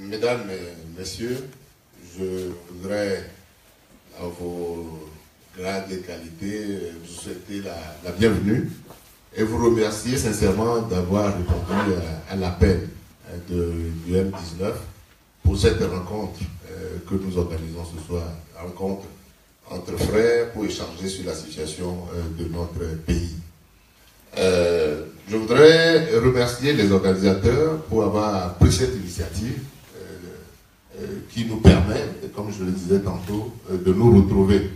Mesdames et messieurs, je voudrais, à vos grades et qualités, vous souhaiter la bienvenue et vous remercier sincèrement d'avoir répondu à l'appel du M19 pour cette rencontre que nous organisons ce soir, rencontre entre frères pour échanger sur la situation de notre pays. Je voudrais remercier les organisateurs pour avoir pris cette initiative qui nous permet, comme je le disais tantôt, de nous retrouver.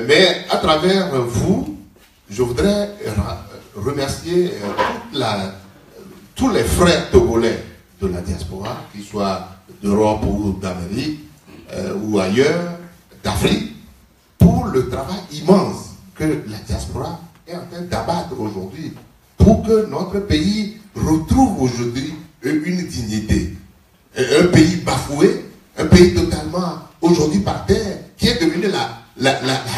Mais à travers vous, je voudrais remercier tous les frères togolais de la diaspora, qu'ils soient d'Europe ou d'Amérique ou ailleurs, d'Afrique, pour le travail immense que la diaspora est en train d'abattre aujourd'hui, pour que notre pays retrouve aujourd'hui une dignité. Un pays bafoué, un pays totalement aujourd'hui par terre, qui est devenu la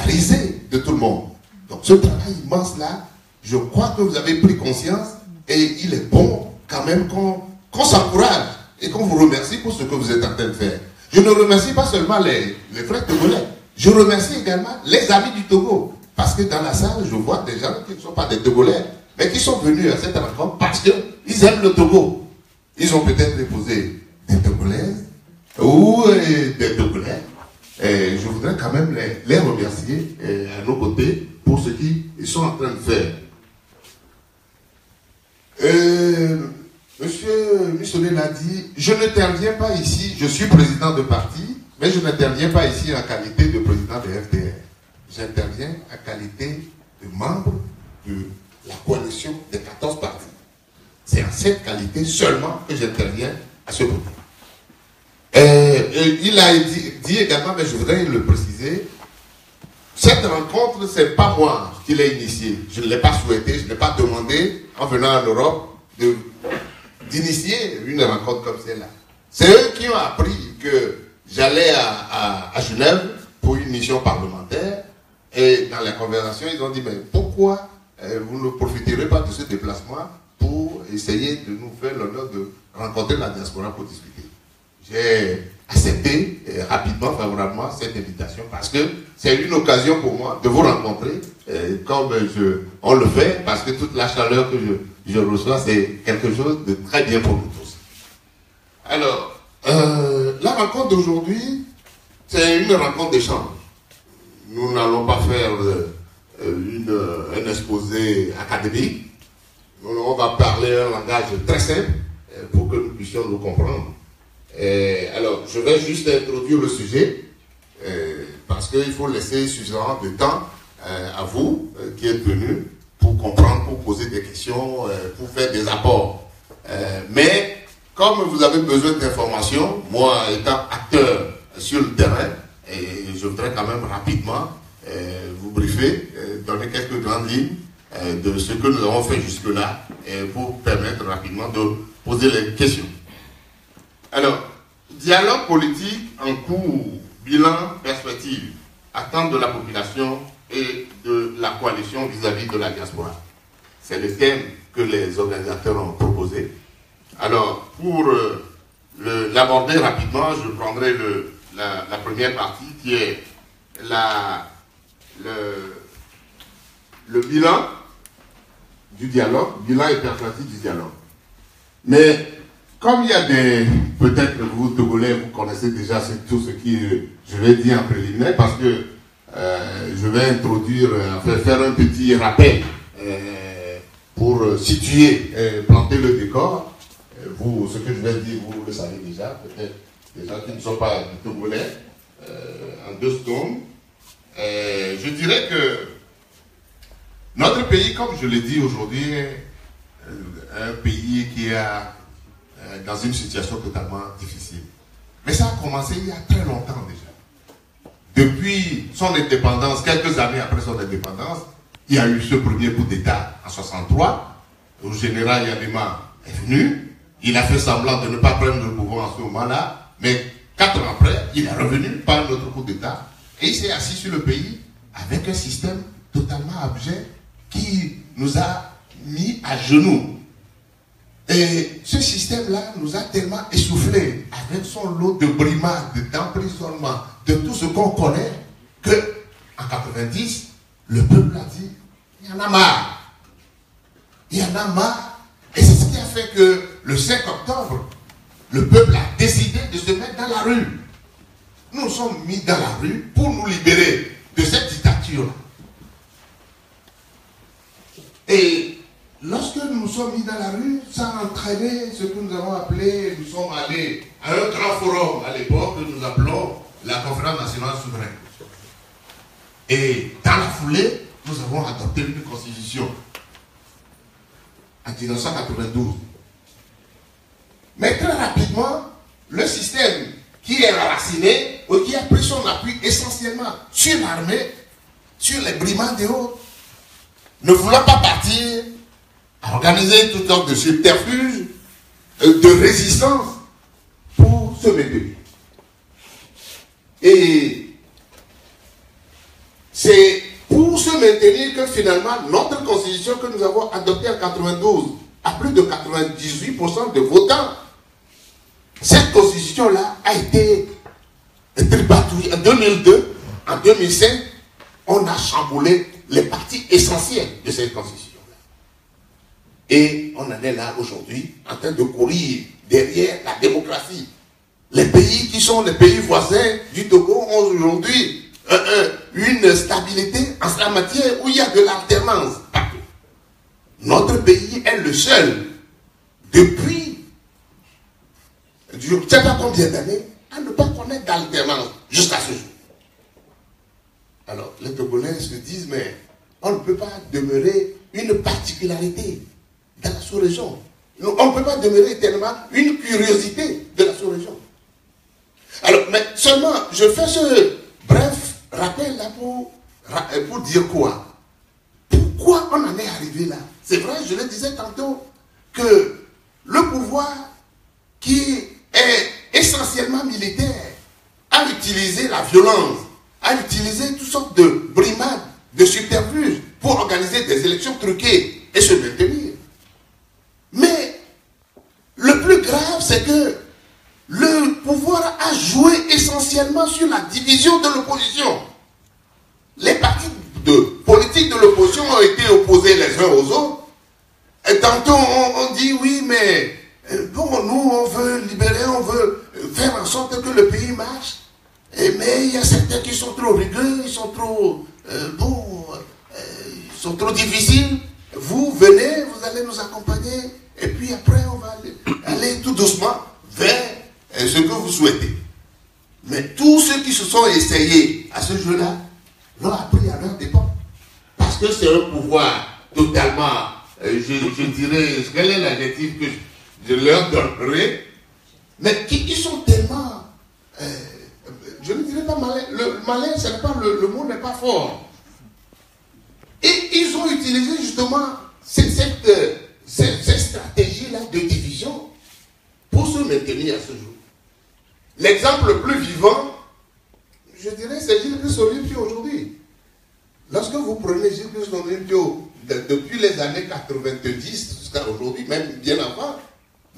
risée de tout le monde. Donc ce travail immense-là, je crois que vous avez pris conscience et il est bon quand même qu'on s'encourage et qu'on vous remercie pour ce que vous êtes en train de faire. Je ne remercie pas seulement les frères togolais, je remercie également les amis du Togo. Parce que dans la salle, je vois des gens qui ne sont pas des Togolais, mais qui sont venus à cette rencontre parce qu'ils aiment le Togo. Ils ont peut-être déposé des Togolaises ou des Togolais. Et je voudrais quand même les remercier à nos côtés pour ce qu'ils sont en train de faire. Monsieur Mussolini l'a dit, je n'interviens pas ici, je suis président de parti, mais je n'interviens pas ici en qualité de président de FDR. J'interviens en qualité de membre de la coalition des 14 partis. C'est en cette qualité seulement que j'interviens à ce moment. Il a dit également, mais je voudrais le préciser, cette rencontre, ce n'est pas moi qui l'ai initiée. Je ne l'ai pas souhaité, je ne l'ai pas demandé en venant en Europe d'initier une rencontre comme celle-là. C'est eux qui ont appris que j'allais à Genève pour une mission parlementaire. Et dans la conversation, ils ont dit, mais pourquoi vous ne profiterez pas de ce déplacement pour essayer de nous faire l'honneur de rencontrer la diaspora pour discuter. J'ai accepté rapidement, favorablement cette invitation parce que c'est une occasion pour moi de vous rencontrer comme on le fait parce que toute la chaleur que je reçois, c'est quelque chose de très bien pour nous tous. Alors, la rencontre d'aujourd'hui, c'est une rencontre d'échange. Nous n'allons pas faire un exposé académique. On va parler un langage très simple pour que nous puissions nous comprendre. Alors, je vais juste introduire le sujet parce qu'il faut laisser suffisamment de temps à vous qui êtes venus pour comprendre, pour poser des questions, pour faire des apports. Mais comme vous avez besoin d'informations, moi étant acteur sur le terrain, et je voudrais quand même rapidement vous briefer, donner quelques grandes lignes de ce que nous avons fait jusque-là pour permettre rapidement de poser les questions. Alors, dialogue politique en cours, bilan, perspective, attente de la population et de la coalition vis-à-vis de la diaspora. C'est le thème que les organisateurs ont proposé. Alors, pour l'aborder rapidement, je prendrai la première partie qui est le bilan du dialogue, bilan et perspective du dialogue. Mais comme il y a peut-être vous Togolais, vous connaissez déjà tout ce que je vais dire en préliminaire parce que je vais introduire, faire un petit rappel pour situer, planter le décor. Vous, ce que je vais dire, vous le savez déjà, peut-être les gens qui ne sont pas du Togolais, en 2 secondes. Je dirais que notre pays, comme je l'ai dit aujourd'hui, est un pays qui est dans une situation totalement difficile. Mais ça a commencé il y a très longtemps déjà. Depuis son indépendance, quelques années après son indépendance, il y a eu ce premier coup d'État en 1963. Le général Yadema est venu. Il a fait semblant de ne pas prendre le pouvoir en ce moment-là. Mais 4 ans après, il est revenu par un autre coup d'État. Et il s'est assis sur le pays avec un système totalement abject qui nous a mis à genoux. Et ce système-là nous a tellement essoufflés avec son lot de brimades, d'emprisonnement, de tout ce qu'on connaît, que en 90, le peuple a dit, il y en a marre. Il y en a marre. Et c'est ce qui a fait que le 5 octobre, le peuple a décidé de se mettre dans la rue. Nous nous sommes mis dans la rue pour nous libérer de cette dictature. Et lorsque nous nous sommes mis dans la rue, ça a entraîné ce que nous avons appelé, nous sommes allés à un grand forum à l'époque que nous appelons la Conférence nationale souveraine. Et dans la foulée, nous avons adopté une constitution en 1992. Mais très rapidement, le système qui est enraciné, ou qui a pris son appui essentiellement sur l'armée, sur les brimades et autres, ne voulant pas partir, à organiser toutes sortes de subterfuges, de résistance pour se maintenir. Et c'est pour se maintenir que finalement notre constitution que nous avons adoptée en 92 a plus de 98% de votants. Cette constitution-là a été tripatouillée en 2002, en 2005, on a chamboulé les parties essentielles de cette constitution-là. Et on en est là aujourd'hui, en train de courir derrière la démocratie. Les pays qui sont les pays voisins du Togo ont aujourd'hui une stabilité en la matière où il y a de l'alternance partout. Notre pays est le seul, depuis je ne sais pas combien d'années, à ne pas connaître d'alternance jusqu'à ce jour. Alors, les Togolais se disent, mais on ne peut pas demeurer une particularité dans la sous-région. On ne peut pas demeurer éternellement une curiosité de la sous-région. Alors, mais seulement, je fais ce bref rappel là pour dire quoi? Pourquoi on en est arrivé là? C'est vrai, je le disais tantôt, que le pouvoir qui est essentiellement militaire a utilisé la violence, a utilisé toutes sortes de brimades, de subterfuges pour organiser des élections truquées et se maintenir. Mais le plus grave, c'est que le pouvoir a joué essentiellement sur la division de l'opposition. Les partis politiques de l'opposition ont été opposés les uns aux autres. Et tantôt on dit oui, mais bon, nous on veut libérer, on veut faire en sorte que le pays marche. Mais il y a certains qui sont trop rigueux, ils sont trop ils sont trop difficiles. Vous venez, vous allez nous accompagner, et puis après on va aller tout doucement vers ce que vous souhaitez. Mais tous ceux qui se sont essayés à ce jeu-là l'ont appris à leur dépens. Parce que c'est un pouvoir totalement, je dirais, quel est l'adjectif que je leur donnerai, mais qui sont tellement, je ne dirais pas malin, le malin, le mot n'est pas fort. Et ils ont utilisé justement cette stratégie-là de division pour se maintenir à ce jour. L'exemple le plus vivant, je dirais, c'est Gilles Christ Olympio aujourd'hui. Lorsque vous prenez Gilles Christ Olympio depuis les années 90 jusqu'à aujourd'hui, même bien avant,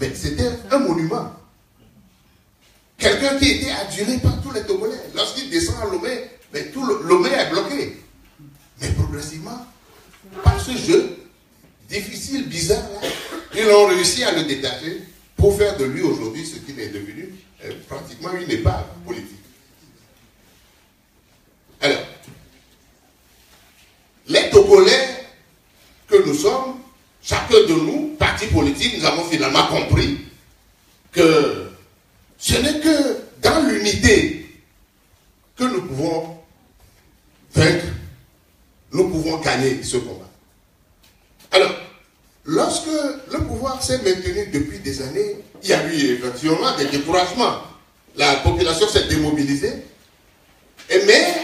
mais c'était un monument. Quelqu'un qui était adulé par tous les Togolais. Lorsqu'il descend à Lomé, mais tout Lomé est bloqué. Mais progressivement, par ce jeu difficile, bizarre, là, ils ont réussi à le détacher pour faire de lui aujourd'hui ce qu'il est devenu, pratiquement une épave politique. Alors, les Togolais que nous sommes, chacun de nous, partis politiques, nous avons finalement compris que ce n'est que dans l'unité que nous pouvons vaincre, nous pouvons gagner ce combat. Alors, lorsque le pouvoir s'est maintenu depuis des années, il y a eu effectivement des découragements. La population s'est démobilisée. Mais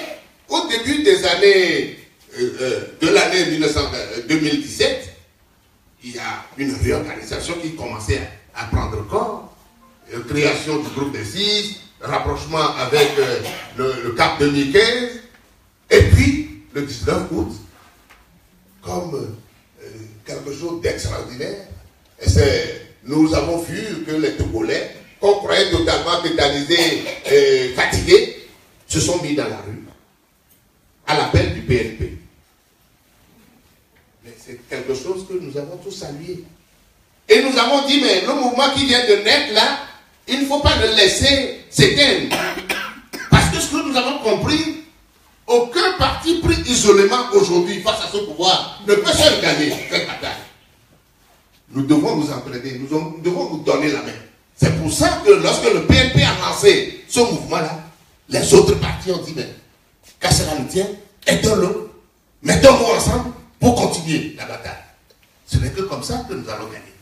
au début des années, de l'année 2017, il y a une réorganisation qui commençait à prendre corps. Création du groupe des 6, rapprochement avec le CAP 2015, et puis le 19 août, comme quelque chose d'extraordinaire, et c'est nous avons vu que les Togolais, qu'on croyait totalement tétanisés et fatigués, se sont mis dans la rue à l'appel du PNP. Mais c'est quelque chose que nous avons tous salué. Et nous avons dit, mais le mouvement qui vient de naître là, il ne faut pas le laisser s'éteindre. Parce que ce que nous avons compris, aucun parti pris isolément aujourd'hui face à ce pouvoir ne peut seul gagner cette bataille. Nous devons nous entraider, nous devons nous donner la main. C'est pour ça que lorsque le PNP a lancé ce mouvement-là, les autres partis ont dit, mais qu'à cela nous tient, aidons-le, mettons-nous ensemble pour continuer la bataille. Ce n'est que comme ça que nous allons gagner.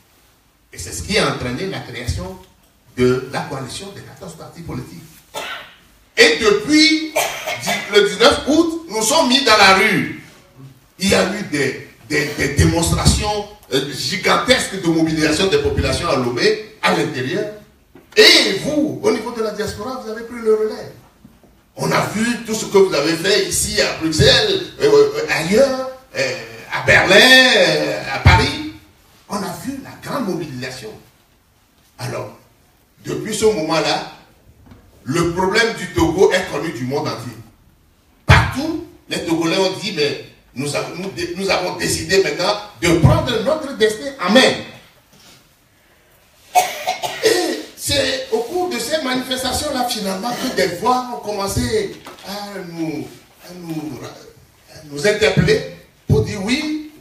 Et c'est ce qui a entraîné la création de la coalition des 14 partis politiques. Et depuis le 19 août, nous sommes mis dans la rue. Il y a eu des démonstrations gigantesques de mobilisation des populations à Lomé, à l'intérieur. Et vous, au niveau de la diaspora, vous avez pris le relais. On a vu tout ce que vous avez fait ici à Bruxelles, ailleurs, à Berlin, à Paris. On a vu la grande mobilisation. Alors, depuis ce moment-là, le problème du Togo est connu du monde entier. Partout, les Togolais ont dit, mais nous avons décidé maintenant de prendre notre destin en main. Et c'est au cours de ces manifestations-là, finalement, que des voix ont commencé à nous interpeller pour dire, oui,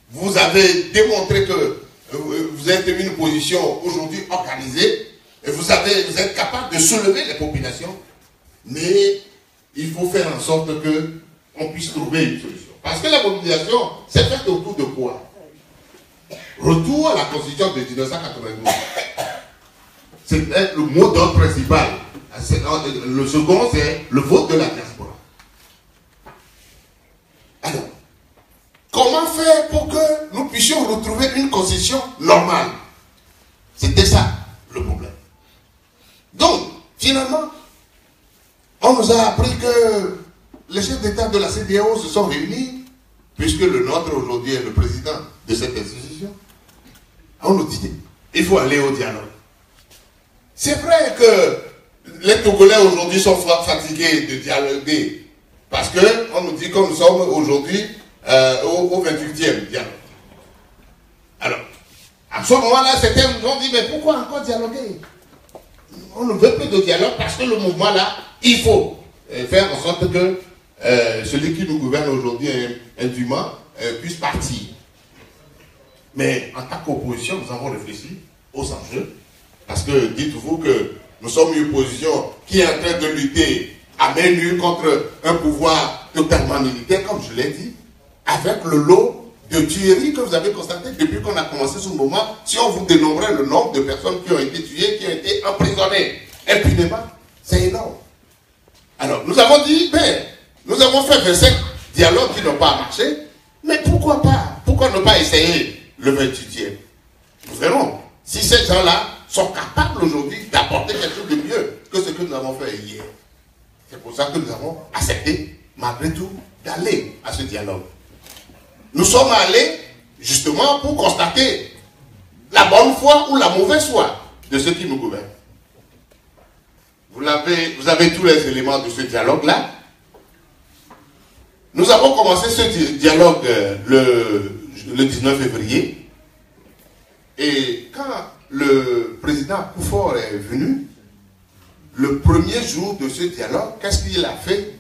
vous avez démontré que vous êtes une position aujourd'hui organisée, et vous êtes capable de soulever les populations, mais il faut faire en sorte qu'on puisse trouver une solution. Parce que la mobilisation, c'est faite autour de quoi? Retour à la Constitution de 1992. C'est le mot d'ordre principal. Le second, c'est le vote de la diaspora. Alors, comment faire pour que nous puissions retrouver une constitution normale? C'était ça, le problème. Donc, finalement, on nous a appris que les chefs d'État de la CEDEAO se sont réunis, puisque le nôtre aujourd'hui est le président de cette institution. On nous dit, il faut aller au dialogue. C'est vrai que les Togolais aujourd'hui sont fatigués de dialoguer, parce qu'on nous dit que nous sommes aujourd'hui au 28e dialogue. Alors, à ce moment-là, certains nous ont dit, mais pourquoi encore dialoguer? On ne veut plus de dialogue parce que le mouvement-là, il faut faire en sorte que celui qui nous gouverne aujourd'hui indûment puisse partir. Mais en tant qu'opposition, nous avons réfléchi aux enjeux. Parce que dites-vous que nous sommes une opposition qui est en train de lutter à main nue contre un pouvoir totalement militaire, comme je l'ai dit, avec le lot de tueries que vous avez constaté depuis qu'on a commencé ce mouvement. Si on vous dénombrait le nombre de personnes qui ont été tuées, qui ont été emprisonnées impunément, c'est énorme. Alors, nous avons dit, ben, nous avons fait 25 dialogues qui n'ont pas marché, mais pourquoi pas? Pourquoi ne pas essayer le 28e? Nous verrons si ces gens-là sont capables aujourd'hui d'apporter quelque chose de mieux que ce que nous avons fait hier. C'est pour ça que nous avons accepté, malgré tout, d'aller à ce dialogue. Nous sommes allés justement pour constater la bonne foi ou la mauvaise foi de ceux qui nous gouvernent. Vous avez tous les éléments de ce dialogue-là. Nous avons commencé ce dialogue le 19 février. Et quand le président Koufor est venu, le premier jour de ce dialogue, qu'est-ce qu'il a fait?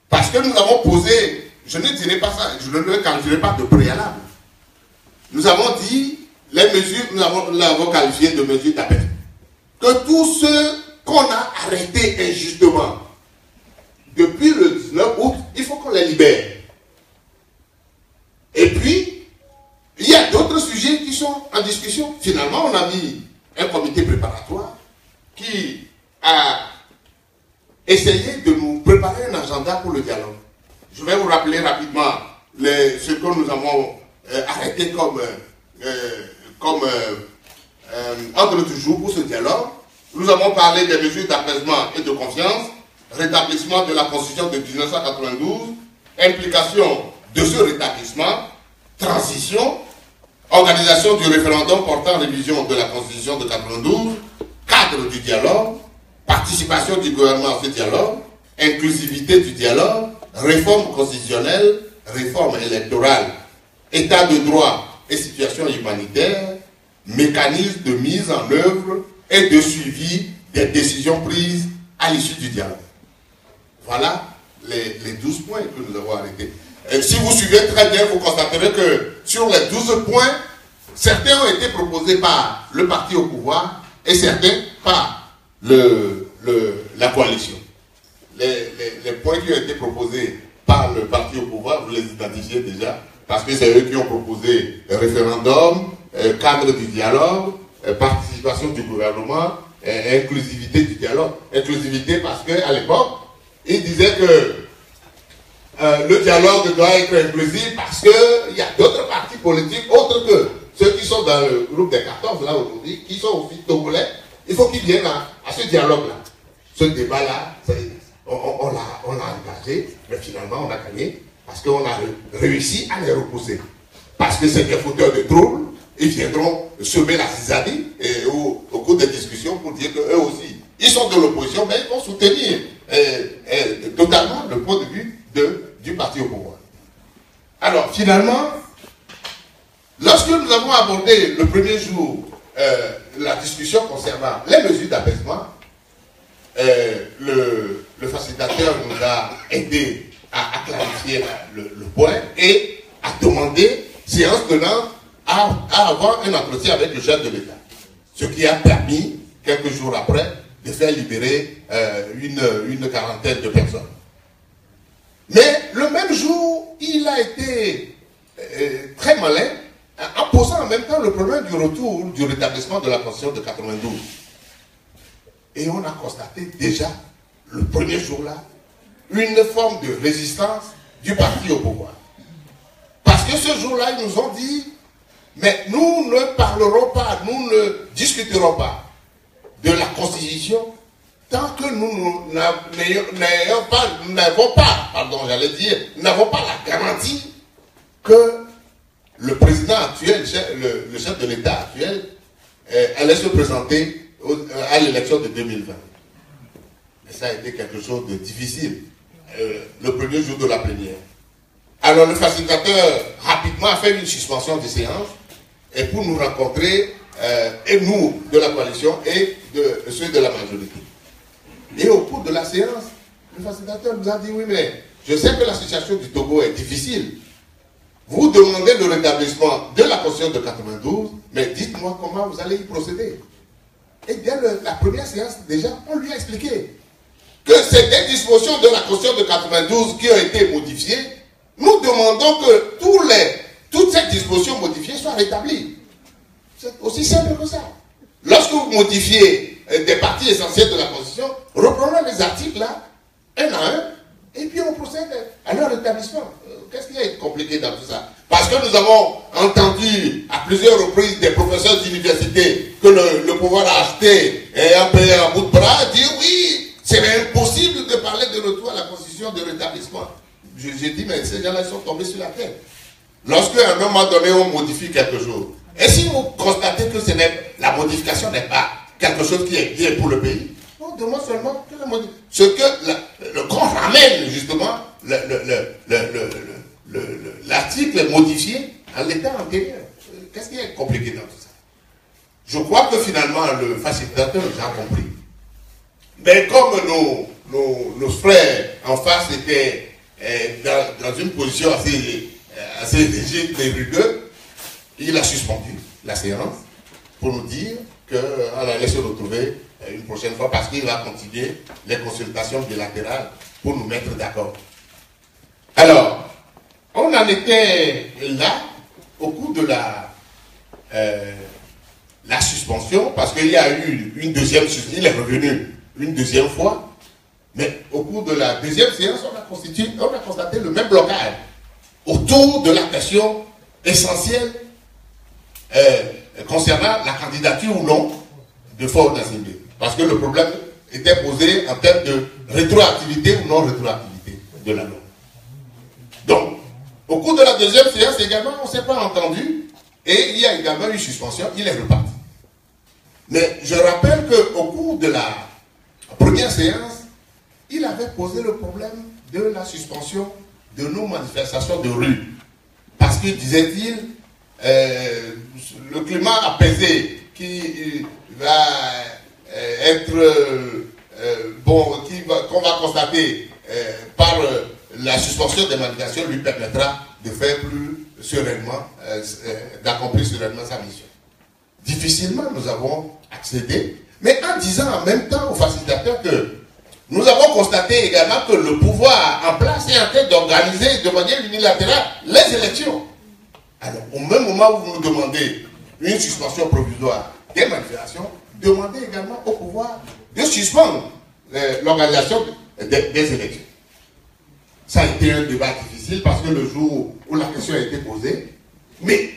Parce que nous avons posé, je ne dirais pas ça, je ne qualifierai pas de préalable. Nous avons dit, les mesures, nous l'avons qualifié de mesures d'appel. Que tous ceux qu'on a arrêtés injustement, depuis le 19 août, il faut qu'on les libère. Et puis, il y a d'autres sujets qui sont en discussion. Finalement, on a mis un comité préparatoire qui a essayé de nous préparer un agenda pour le dialogue. Je vais vous rappeler rapidement ce que nous avons arrêté comme ordre du jour pour ce dialogue. Nous avons parlé des mesures d'apaisement et de confiance, rétablissement de la Constitution de 1992, implication de ce rétablissement, transition, organisation du référendum portant révision de la Constitution de 92, cadre du dialogue, participation du gouvernement à ce dialogue, inclusivité du dialogue, réforme constitutionnelle, réforme électorale, état de droit et situation humanitaire, mécanisme de mise en œuvre et de suivi des décisions prises à l'issue du dialogue. Voilà les 12 points que nous avons arrêtés. Et si vous suivez très bien, vous constaterez que sur les 12 points, certains ont été proposés par le parti au pouvoir et certains par la coalition. Les points qui ont été proposés par le parti au pouvoir, vous les identifiez déjà, parce que c'est eux qui ont proposé le référendum, cadre du dialogue, participation du gouvernement, inclusivité du dialogue. Inclusivité parce qu'à l'époque, ils disaient que le dialogue doit être inclusif parce qu'il y a d'autres partis politiques autres que ceux qui sont dans le groupe des 14 là aujourd'hui, qui sont aussi togolais. Il faut qu'ils viennent à ce dialogue-là. Ce débat-là, on l'a engagé, mais finalement on a gagné parce qu'on a réussi à les repousser. Parce que c'est des fauteurs de troubles, ils viendront semer la zizanie au cours des discussions pour dire qu'eux aussi, ils sont de l'opposition, mais ils vont soutenir totalement le point de vue du parti au pouvoir. Alors, finalement, lorsque nous avons abordé le premier jour la discussion concernant les mesures d'apaisement, le facilitateur nous a aidé à clarifier le point et à demander, séance tenante, à avoir un entretien avec le chef de l'État. Ce qui a permis, quelques jours après, de faire libérer une quarantaine de personnes. Mais le même jour, il a été très malin en posant en même temps le problème du retour, du rétablissement de la Constitution de 92. Et on a constaté déjà, le premier jour-là, une forme de résistance du parti au pouvoir. Parce que ce jour-là, ils nous ont dit, mais nous ne parlerons pas, nous ne discuterons pas de la Constitution tant que nous n'avons pas la garantie que le président actuel, le chef de l'État actuel, allait se présenter à l'élection de 2020. Et ça a été quelque chose de difficile, le premier jour de la plénière. Alors le facilitateur, rapidement, a fait une suspension des séances et pour nous rencontrer, et nous, de la coalition, et ceux de la majorité. Et au cours de la séance, le facilitateur nous a dit, oui, mais je sais que la situation du Togo est difficile. Vous demandez le rétablissement de la Constitution de 92, mais dites-moi comment vous allez y procéder. Et dès la première séance, déjà, on lui a expliqué que c'est des dispositions de la Constitution de 92 qui ont été modifiées. Nous demandons que toutes ces dispositions modifiées soient rétablies. C'est aussi simple que ça. Lorsque vous modifiez des parties essentielles de la Constitution, reprenons les articles là, un à un, et puis on procède à leur rétablissement. Qu'est-ce qu'il y a de compliqué dans tout ça? Parce que nous avons entendu à plusieurs reprises des professeurs d'université que le pouvoir a acheté et a payé un bout de bras, dire oui, c'est impossible de parler de retour à la Constitution de rétablissement. J'ai dit, mais ces gens-là sont tombés sur la tête. Lorsque à un moment donné, on modifie quelque chose, et si vous constatez que la modification n'est pas quelque chose qui est bien pour le pays, on demande seulement que qu'on ramène justement l'article modifié à l'état antérieur. Qu'est-ce qui est compliqué dans tout ça? Je crois que finalement le facilitateur a compris. Mais comme nos frères en face étaient dans une position assez rigide et rugueuse, il a suspendu la séance pour nous dire qu'on allait se retrouver une prochaine fois parce qu'il va continuer les consultations bilatérales pour nous mettre d'accord. Alors, on en était là au cours de la suspension parce qu'il y a eu une deuxième suspension, il est revenu une deuxième fois, mais au cours de la deuxième séance, on a constaté le même blocage autour de la question essentielle concernant la candidature ou non de Faure Gnassingbé. Parce que le problème était posé en termes de rétroactivité ou non rétroactivité de la loi. Donc, au cours de la deuxième séance également, on ne s'est pas entendu Et il y a également une suspension, il est reparti. Mais je rappelle qu'au cours de la première séance, il avait posé le problème de la suspension de nos manifestations de rue. Parce que, disait-il, le climat apaisé qui va être qu'on va constater par la suspension des manifestations lui permettra de faire plus sereinement, d'accomplir sereinement sa mission. Difficilement nous avons accédé, mais en disant en même temps aux facilitateurs que nous avons constaté également que le pouvoir en place est en train d'organiser de manière unilatérale les élections. Alors, au même moment où vous nous demandez une suspension provisoire des manifestations, demandez également au pouvoir de suspendre l'organisation des élections. Ça a été un débat difficile parce que le jour où la question a été posée, mais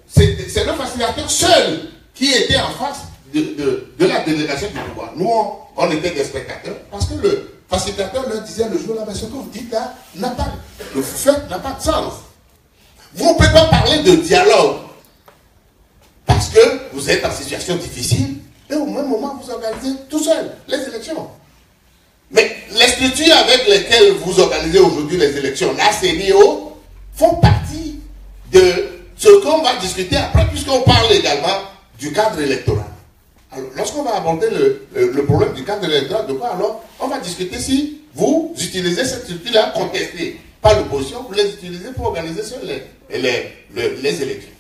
c'est le facilitateur seul qui était en face de la délégation du pouvoir. Nous, on était des spectateurs parce que le facilitateur leur disait le jour-là, mais ce que vous dites là, le fait n'a pas de sens. Vous ne pouvez pas parler de dialogue parce que vous êtes en situation difficile et au même moment vous organisez tout seul les élections. Mais les structures avec lesquelles vous organisez aujourd'hui les élections, la CENIO, font partie de ce qu'on va discuter après, puisqu'on parle également du cadre électoral. Alors, lorsqu'on va aborder le problème du cadre électoral, de quoi alors on va discuter si vous utilisez cette structure-là contestée par l'opposition, vous les utilisez pour organiser sur les élections.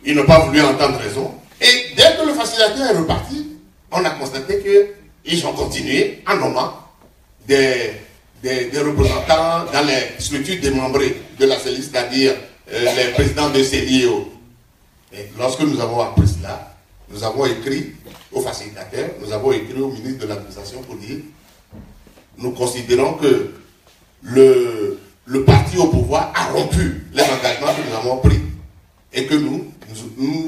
Ils n'ont pas voulu entendre raison. Et dès que le facilitateur est reparti, on a constaté qu'ils ont continué en nommant des représentants dans les structures démembrées de la CELI, c'est-à-dire les présidents de CELIO. Et lorsque nous avons appris cela, nous avons écrit au facilitateur, nous avons écrit au ministre de l'administration pour dire nous considérons que le parti au pouvoir a rompu les engagements que nous avons pris et que nous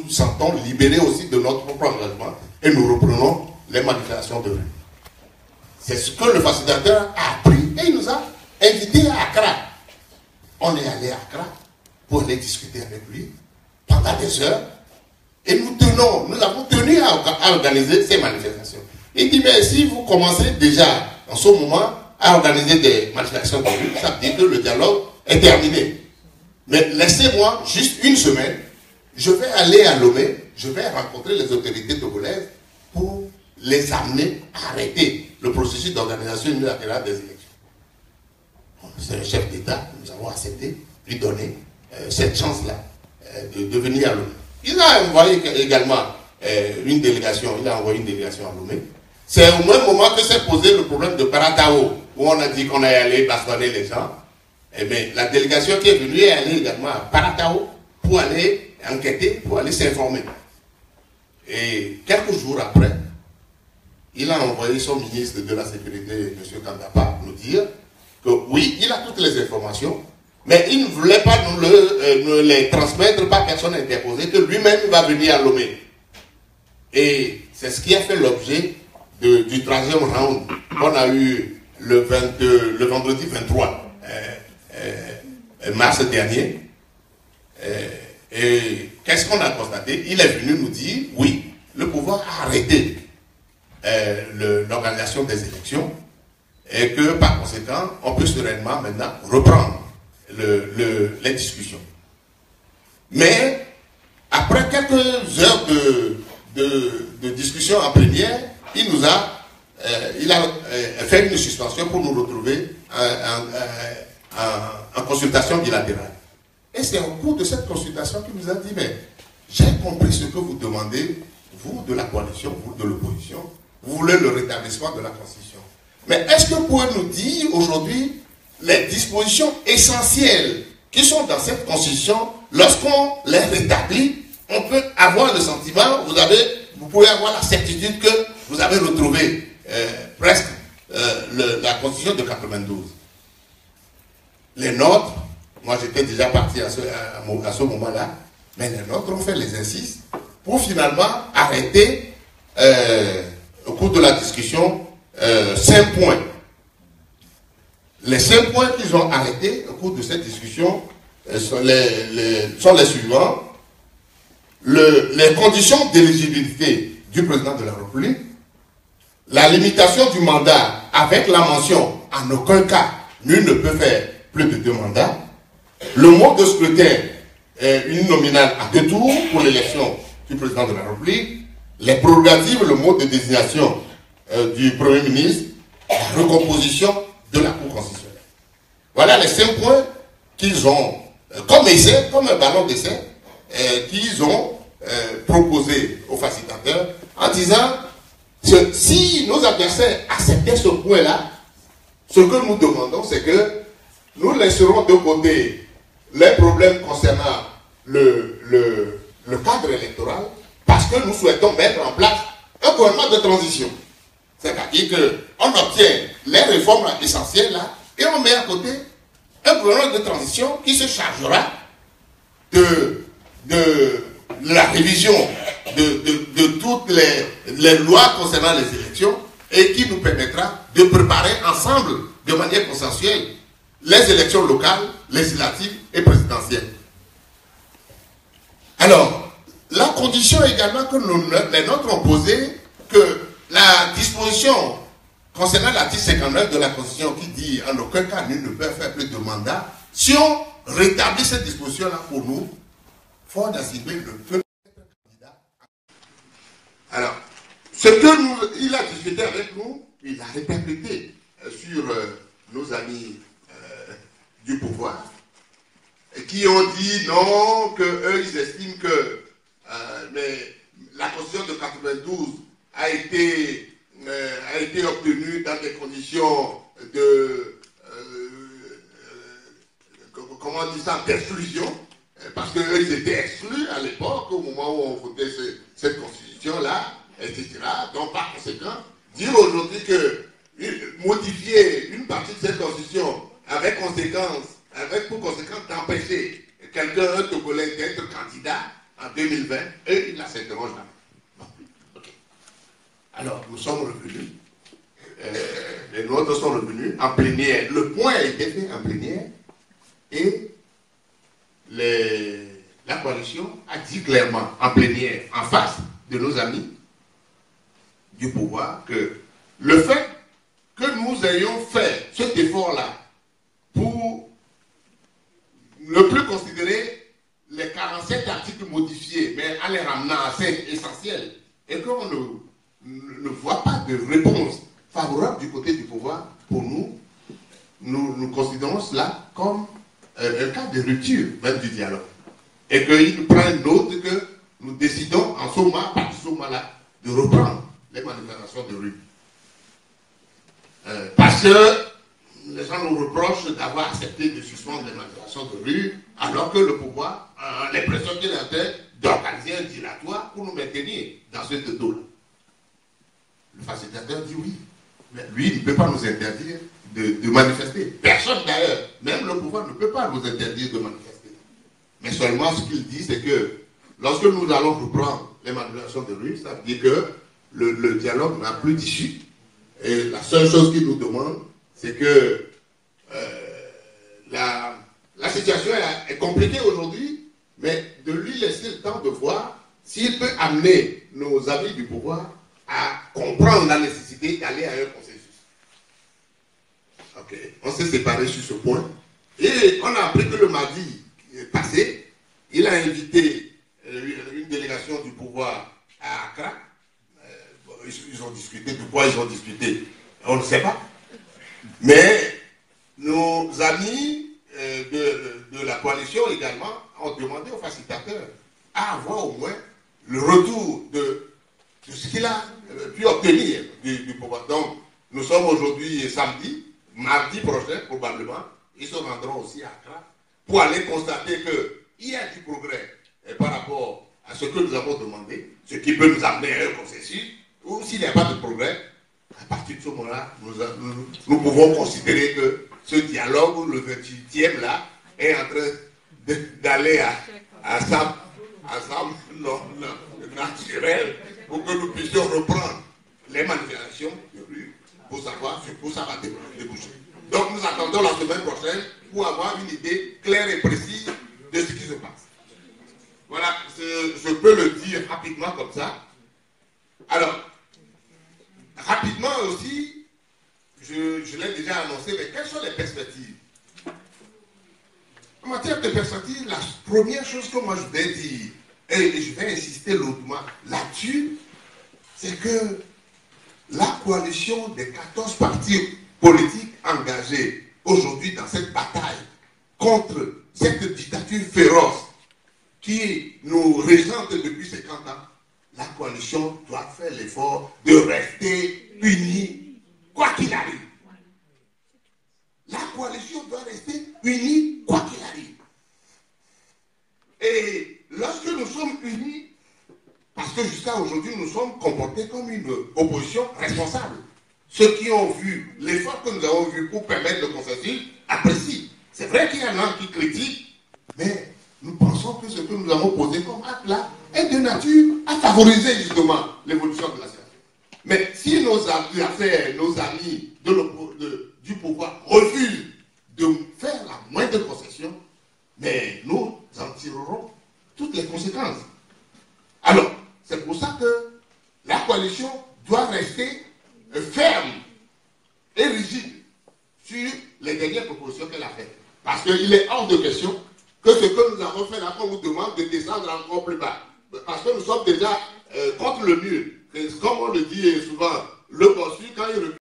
sentons libérés aussi de notre propre engagement et nous reprenons les manifestations de rue. C'est ce que le facilitateur a appris et il nous a invités à Accra. On est allé à Accra pour aller discuter avec lui pendant des heures et nous avons tenu à organiser ces manifestations. Il dit, mais si vous commencez déjà en ce moment à organiser des manifestations de rue, ça veut dire que le dialogue est terminé. Mais laissez-moi juste une semaine, je vais aller à Lomé, je vais rencontrer les autorités togolaises pour les amener à arrêter le processus d'organisation unilatérale des élections. C'est le chef d'État, nous avons accepté, lui donner cette chance-là de venir à Lomé. Il a envoyé également une délégation, à Lomé. C'est au même moment que s'est posé le problème de Paratao, où on a dit qu'on allait aller bastonner les gens. Eh bien, la délégation qui est venue est allée également à Paratao pour aller enquêter, pour aller s'informer. Et quelques jours après, il a envoyé son ministre de la Sécurité, M. Kandapa, nous dire que oui, il a toutes les informations, mais il ne voulait pas nous les transmettre par personne interposée, que lui-même va venir à Lomé. Et c'est ce qui a fait l'objet du 3e round qu'on a eu le vendredi 23 mars dernier. Et qu'est-ce qu'on a constaté? Il est venu nous dire, oui, le pouvoir a arrêté l'organisation des élections et que par conséquent, on peut sereinement maintenant reprendre les discussions. Mais après quelques heures de discussion en plénière, il a fait une suspension pour nous retrouver en consultation bilatérale. Et c'est au cours de cette consultation qu'il nous a dit, mais j'ai compris ce que vous demandez, vous de la coalition, vous de l'opposition, vous voulez le rétablissement de la Constitution. Mais est-ce que vous pouvez nous dire aujourd'hui les dispositions essentielles qui sont dans cette Constitution, lorsqu'on les rétablit, on peut avoir le sentiment, vous pouvez avoir la certitude que vous avez retrouvé presque la Constitution de 92. Les nôtres, moi j'étais déjà parti à ce moment-là, mais les nôtres ont fait les incises pour finalement arrêter au cours de la discussion 5 points. Les 5 points qu'ils ont arrêtés au cours de cette discussion sont les suivants. les conditions d'éligibilité du président de la République, la limitation du mandat avec la mention « en aucun cas, nul ne peut faire plus de 2 mandats », le mode de scrutin est une nominale à 2 tours pour l'élection du président de la République, les prérogatives, le mode de désignation du Premier ministre, la recomposition de la Cour constitutionnelle. Voilà les 5 points qu'ils ont, comme essai, comme un ballon d'essai, qu'ils ont proposé aux facilitateurs en disant que si nos adversaires acceptaient ce point-là, ce que nous demandons, c'est que nous laisserons de côté les problèmes concernant le cadre électoral parce que nous souhaitons mettre en place un gouvernement de transition. C'est-à-dire qu'on obtient les réformes essentielles là et on met à côté un gouvernement de transition qui se chargera de la révision de toutes les lois concernant les élections et qui nous permettra de préparer ensemble, de manière consensuelle, les élections locales, législatives et présidentielles. Alors, la condition également que les nôtres ont posée, que la disposition concernant l'article 59 de la Constitution qui dit en aucun cas nul ne peut faire plus de mandat, si on rétablit cette disposition-là pour nous, fort d'assimiler le peut être candidat. Alors, ce que il a discuté avec nous, il a répercuté sur nos amis du pouvoir, qui ont dit non, qu'eux ils estiment que la Constitution de 92 a été obtenue dans des conditions de comment on dit ça, d'exclusion, parce qu'eux ils étaient exclus à l'époque au moment où on votait cette constitution-là, etc. Donc par conséquent, dire aujourd'hui que modifier une partie de cette constitution avec pour conséquence d'empêcher quelqu'un, un Togolais, d'être candidat en 2020, eux, ils l'accepteront jamais. Bon. Okay. Alors, nous sommes revenus, les nôtres sont revenus en plénière. Le point a été fait en plénière et la coalition a dit clairement en plénière, en face de nos amis du pouvoir, que le fait que nous ayons fait cet effort-là pour ne plus considérer les 47 articles modifiés, mais en les ramenant à 5 essentiels, et qu'on ne voit pas de réponse favorable du côté du pouvoir, pour nous considérons cela comme un cas de rupture même du dialogue. Et qu'il prend une note que nous décidons en ce moment, à partir de ce moment-là, de reprendre les manifestations de rue. Parce que les gens nous reprochent d'avoir accepté de suspendre les manifestations de rue, alors que le pouvoir a l'impression qu'il est en train d'organiser un dilatoire pour nous maintenir dans ce dos-là. Le facilitateur dit oui, mais lui, il ne peut pas nous interdire de manifester. Personne d'ailleurs, même le pouvoir ne peut pas nous interdire de manifester. Mais seulement ce qu'il dit, c'est que lorsque nous allons reprendre les manifestations de rue, ça veut dire que le dialogue n'a plus d'issue. Et la seule chose qu'il nous demande, c'est que la situation est compliquée aujourd'hui, mais de lui laisser le temps de voir s'il peut amener nos amis du pouvoir à comprendre la nécessité d'aller à un consensus. Ok, on s'est séparés sur ce point. Et on a appris que le mardi passé, il a invité une délégation du pouvoir à Accra. Ils ont discuté, de quoi ils ont discuté, on ne sait pas. Mais nos amis de la coalition également ont demandé aux facilitateurs à avoir au moins le retour de ce qu'il a pu obtenir du pouvoir. Donc, nous sommes aujourd'hui samedi, mardi prochain probablement, ils se rendront aussi à Accra pour aller constater qu'il y a du progrès par rapport à ce que nous avons demandé, ce qui peut nous amener à un consensus, ou s'il n'y a pas de progrès, à partir de ce moment-là, nous pouvons considérer que ce dialogue, le 28e là, est en train d'aller à sa naturelle pour que nous puissions reprendre les manifestations de rue pour savoir sur quoi ça va déboucher. Donc nous attendons la semaine prochaine pour avoir une idée claire et précise de ce qui se passe. Voilà, c'est je peux le dire rapidement comme ça. Alors, rapidement aussi, je l'ai déjà annoncé, mais quelles sont les perspectives? En matière de perspectives, la première chose que moi je vais dire, et je vais insister lourdement là-dessus, c'est que la coalition des 14 partis politiques engagés aujourd'hui dans cette bataille contre cette dictature féroce qui nous régente depuis 50 ans, la coalition doit faire l'effort de rester unie, quoi qu'il arrive. La coalition doit rester unie, quoi qu'il arrive. Et lorsque nous sommes unis, parce que jusqu'à aujourd'hui, nous sommes comportés comme une opposition responsable. Ceux qui ont vu l'effort que nous avons vu pour permettre le consensus apprécient. C'est vrai qu'il y en a qui critiquent, mais nous pensons que ce que nous avons posé comme acte là est de nature à favoriser justement l'évolution de la situation. Mais si nos affaires, nos amis du pouvoir refusent de faire la moindre concession, mais nous en tirerons toutes les conséquences. Alors, c'est pour ça que la coalition doit rester ferme et rigide sur les dernières propositions qu'elle a faites. Parce qu'il est hors de question que ce que nous avons fait là, qu'on nous demande de descendre encore plus bas. Parce que nous sommes déjà contre le mur. Et comme on le dit souvent, le bossu, quand il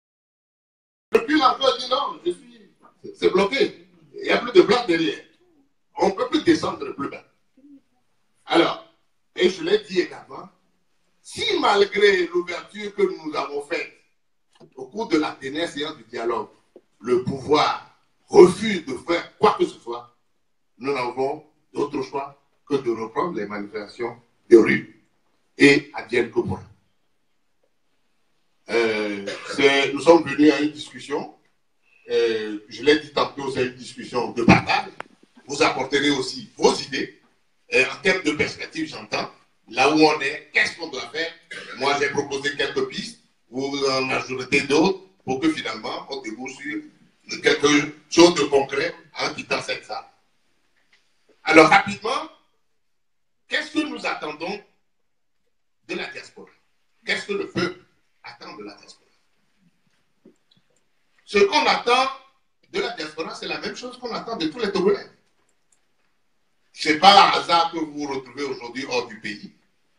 recule encore, il dit non, c'est bloqué. Il n'y a plus de place derrière. On ne peut plus descendre plus bas. Alors, et je l'ai dit également, si malgré l'ouverture que nous avons faite au cours de la dernière séance du dialogue, le pouvoir refuse de faire quoi que ce soit, nous n'avons d'autre choix que de reprendre les manifestations de rue et advienne que pourra. Nous sommes venus à une discussion, je l'ai dit tantôt, c'est une discussion de partage. Vous apporterez aussi vos idées, en termes de perspective, j'entends, là où on est, qu'est-ce qu'on doit faire. Moi, j'ai proposé quelques pistes, vous en ajoutez d'autres, pour que finalement, on débouche sur quelque chose de concret en quittant cette salle. Alors, rapidement, qu'est-ce que nous attendons de la diaspora? Qu'est-ce que le peuple attend de la diaspora? Ce qu'on attend de la diaspora, c'est la même chose qu'on attend de tous les Togolais. Ce n'est pas un hasard que vous vous retrouvez aujourd'hui hors du pays,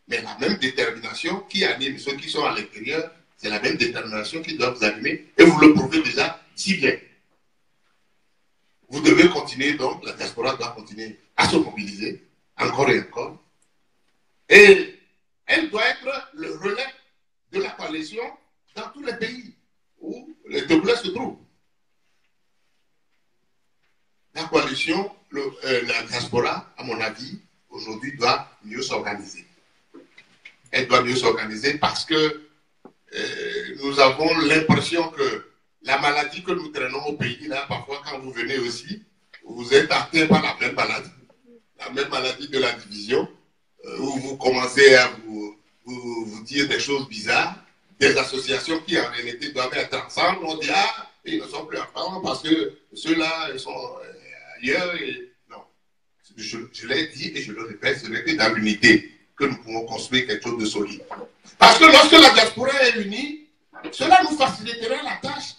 mais la même détermination qui anime ceux qui sont à l'extérieur, c'est la même détermination qui doit vous animer, et vous le prouvez déjà si bien. Vous devez continuer, donc, la diaspora doit continuer à se mobiliser, encore et encore, et elle doit être le relais de la coalition dans tous les pays où les Togolais se trouvent. La coalition, la diaspora, à mon avis, aujourd'hui doit mieux s'organiser. Elle doit mieux s'organiser parce que nous avons l'impression que la maladie que nous traînons au pays, là, parfois quand vous venez aussi, vous êtes atteint par la même maladie de la division, où vous commencez à vous dire des choses bizarres, des associations qui en réalité doivent être ensemble, on dit ah, ils ne sont plus ensemble parce que ceux-là, ils sont ailleurs. Et... Non, je l'ai dit et je le répète, ce n'est que dans l'unité que nous pouvons construire quelque chose de solide. Parce que lorsque la diaspora est unie, cela nous facilitera la tâche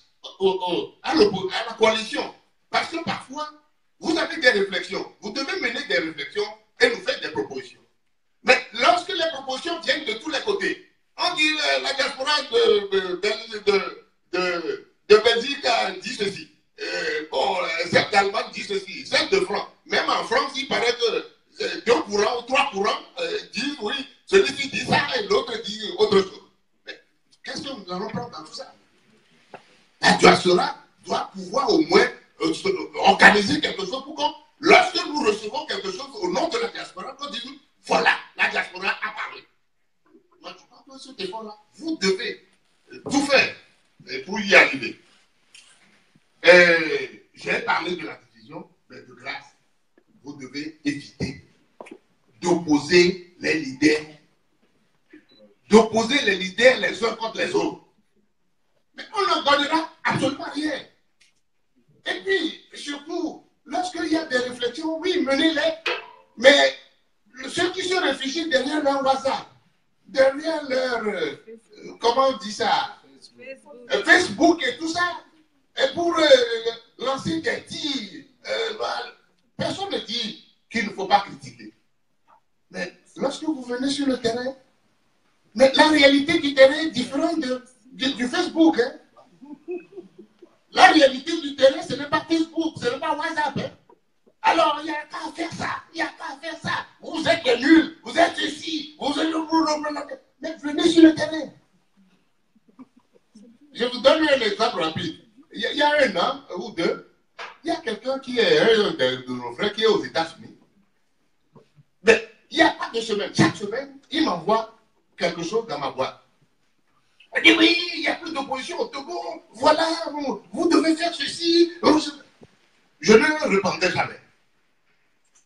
à la coalition. Parce que parfois, vous avez des réflexions, vous devez mener des réflexions et nous faire des propositions. Mais lorsque les propositions viennent de tous les côtés, on dit la diaspora de Belgique dit ceci, celle d'Allemagne dit ceci, celle de France. Même en France, il paraît que 2 courants ou 3 courants disent oui, celui-ci dit ça et l'autre dit autre chose. Mais qu'est-ce que nous allons prendre dans tout ça? La diaspora doit pouvoir au moins organiser quelque chose pour que lorsque nous recevons quelque chose au nom de la diaspora, nous disons voilà, la diaspora a parlé. Moi, je crois que cet effort-là, vous devez tout faire pour y arriver. J'ai parlé de la division, mais de grâce, vous devez éviter d'opposer les leaders les uns contre les autres. Mais on ne gagnera absolument rien. Et puis, surtout, lorsqu'il y a des réflexions, oui, menez-les. Mais ceux qui se réfléchissent réfugier derrière leur WhatsApp, derrière leur, comment on dit ça, Facebook et tout ça, et pour lancer des tirs. Personne ne dit qu'il ne faut pas critiquer. Mais lorsque vous venez sur le terrain, mais la réalité du terrain est différente du Facebook. Hein. La réalité du terrain, ce n'est pas Facebook, ce n'est pas WhatsApp. Hein. Alors, il n'y a qu'à faire ça, il n'y a qu'à faire ça. Vous êtes des nuls, vous êtes ici, vous êtes le... Mais venez sur le terrain. Je vous donne un exemple rapide. Il y a un an ou deux, il y a quelqu'un qui est un de nos frères qui est aux États-Unis. Mais il n'y a pas de semaine. Chaque semaine, il m'envoie quelque chose dans ma boîte. Il dit oui, il y a plus d'opposition au Togo. Voilà, vous devez faire ceci. Je ne répondais jamais.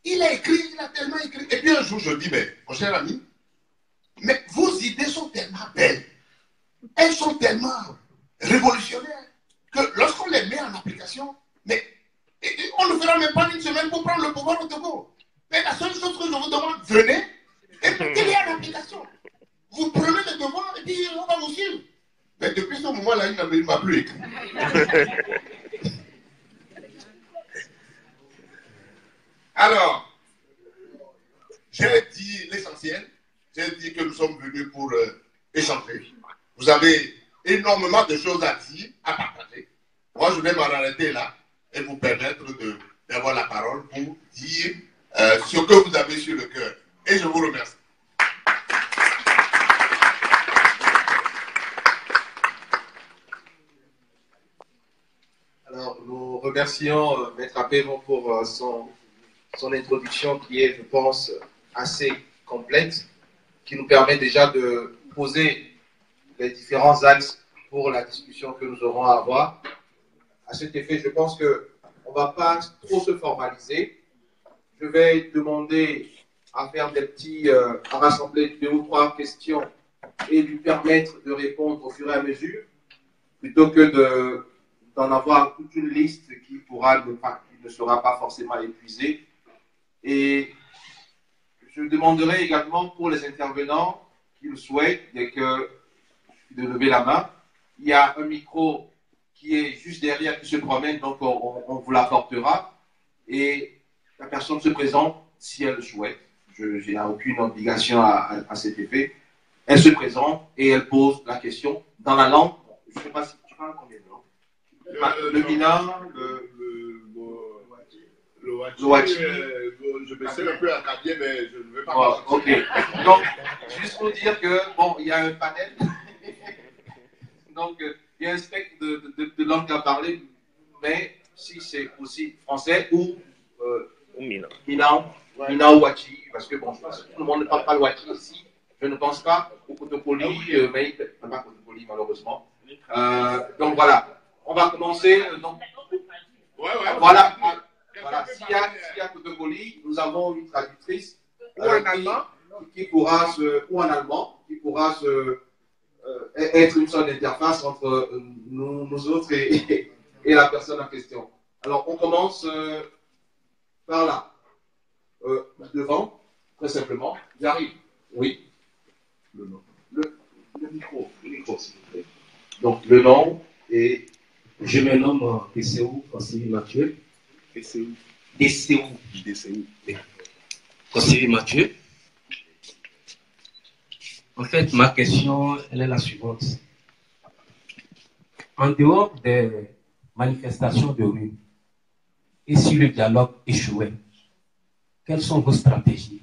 Il a écrit, il a tellement écrit. Et puis un jour, je dis, mais mon cher ami, mais vos idées sont tellement belles. Elles sont tellement révolutionnaires que lorsqu'on les met en application, mais on ne fera même pas une semaine pour prendre le pouvoir au Togo. Mais la seule chose que je vous demande, venez et mettez-les en application. Vous prenez le devoir et puis on va vous suivre. Mais depuis ce moment-là, il ne m'a plus écrit. Alors, j'ai dit l'essentiel. J'ai dit que nous sommes venus pour échanger. Vous avez énormément de choses à dire, à partager. Moi, je vais m'en arrêter là et vous permettre d'avoir la parole pour dire ce que vous avez sur le cœur. Et je vous remercie. Alors, nous remercions Maître Apéron pour son introduction qui est, je pense, assez complète, qui nous permet déjà de poser les différents axes pour la discussion que nous aurons à avoir. À cet effet, je pense qu'on ne va pas trop se formaliser. Je vais demander à faire des petits, à rassembler 2 ou 3 questions et lui permettre de répondre au fur et à mesure, plutôt que d'en avoir toute une liste qui ne sera pas forcément épuisée. Et je demanderai également pour les intervenants qui le souhaitent, dès que de lever la main, il y a un micro qui est juste derrière, qui se promène, donc on vous l'apportera. Et la personne se présente si elle le souhaite. Je n'ai aucune obligation à cet effet. Elle se présente et elle pose la question dans la langue. Je ne sais pas si tu parles combien de langues. Le Mina, le Wachi. Je me sais un peu accablé, mais je ne vais pas. Oh, ok. Donc, juste pour dire que, bon, il y a un panel. Donc, il y a un spectre de langues à parler, mais si c'est aussi français ou Mina ou Wachi, parce que bon, je pense que tout le monde ne parle pas le Wachi ici. Je ne pense pas au Kotokoli, mais il ne parle pas Kotokoli malheureusement. Donc voilà, on va commencer. Donc, voilà. S'il y a Kotokoli, nous avons une traductrice ou en allemand qui pourra ou en allemand qui pourra être une sorte d'interface entre nous autres et la personne en question. Alors, on commence par là. Devant, très simplement. J'arrive. Oui. Le nom. Le micro, s'il vous plaît. Donc, le nom et... Je me nomme DCU, Conseiller Mathieu. DCU. Conseiller Mathieu. En fait, ma question, elle est la suivante. En dehors des manifestations de rue, et si le dialogue échouait, quelles sont vos stratégies?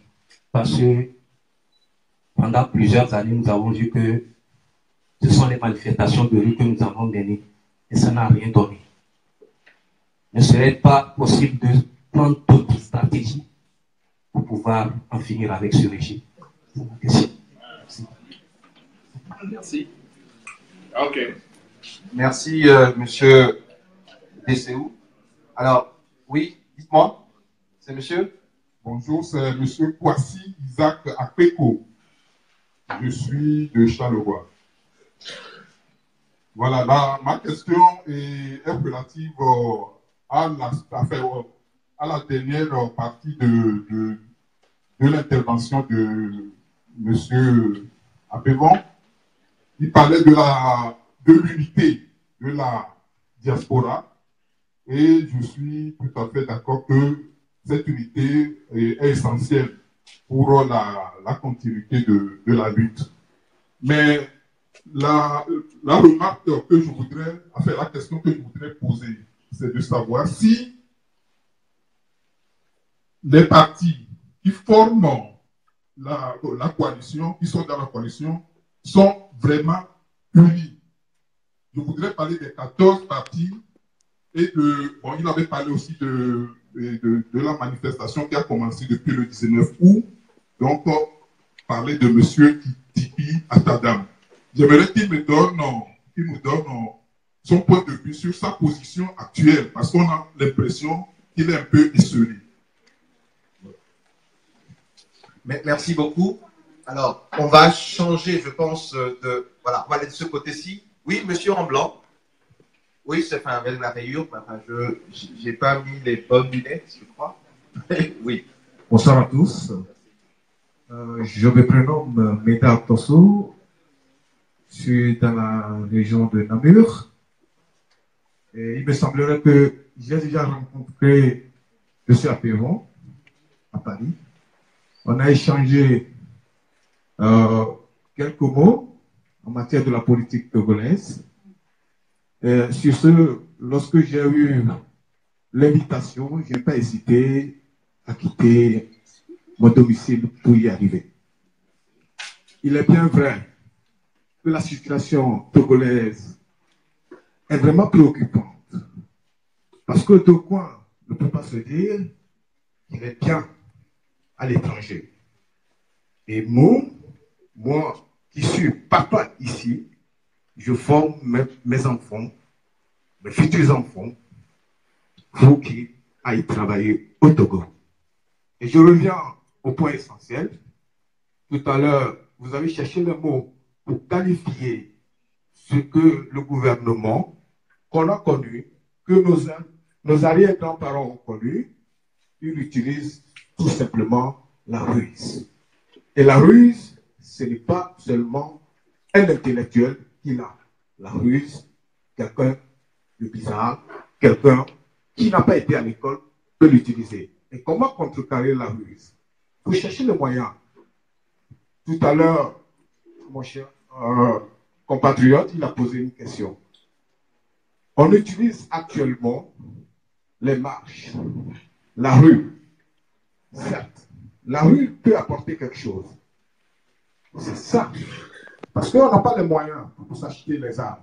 Parce que pendant plusieurs années, nous avons vu que ce sont les manifestations de rue que nous avons menées et ça n'a rien donné. Ne serait-il pas possible de prendre d'autres stratégies pour pouvoir en finir avec ce régime? C'est ma question. Merci. Ok. Merci, monsieur DCU. Alors, oui, dites-moi. C'est monsieur? Bonjour, c'est monsieur Kwasi Isaac Akpeko. Je suis de Charleroi. Voilà, ma question est relative à la dernière partie de l'intervention M. Apévan, il parlait de l'unité de la diaspora et je suis tout à fait d'accord que cette unité est essentielle pour la continuité de la lutte. Mais la remarque que je voudrais, enfin la question que je voudrais poser, c'est de savoir si les partis qui forment la coalition, qui sont dans la coalition, sont vraiment unis. Je voudrais parler des 14 partis et bon, il avait parlé aussi de la manifestation qui a commencé depuis le 19 août, donc parler de M. Tipi Atadam. J'aimerais qu'il nous donne son point de vue sur sa position actuelle, parce qu'on a l'impression qu'il est un peu isolé. Merci beaucoup. Alors, on va changer, je pense, voilà, on va aller de ce côté-ci. Oui, monsieur en blanc. Oui, c'est avec la rayure, enfin, je n'ai pas mis les bonnes lunettes, je crois. Oui. Bonsoir à tous. Je me prénomme Meda Tosso. Je suis dans la région de Namur. Et il me semblerait que j'ai déjà rencontré M. Apévan à Paris. On a échangé quelques mots en matière de la politique togolaise. Sur ce, lorsque j'ai eu l'invitation, je n'ai pas hésité à quitter mon domicile pour y arriver. Il est bien vrai que la situation togolaise est vraiment préoccupante. Parce que Togoin ne peut pas se dire qu'il est bien à l'étranger. Et moi qui suis papa ici, je forme mes enfants, mes futurs enfants, pour qu'ils aillent travailler au Togo. Et je reviens au point essentiel. Tout à l'heure, vous avez cherché le mot pour qualifier ce que le gouvernement qu'on a connu, que nos arrière-grands-parents ont connu, ils utilisent tout simplement la ruse. Et la ruse, ce n'est pas seulement un intellectuel qui l'a. La ruse, quelqu'un de bizarre, quelqu'un qui n'a pas été à l'école peut l'utiliser. Et comment contrecarrer la ruse? Pour chercher les moyens. Tout à l'heure, mon cher compatriote, il a posé une question. On utilise actuellement les marches, la rue. Certes, la rue peut apporter quelque chose. C'est ça. Parce qu'on n'a pas les moyens pour s'acheter les armes.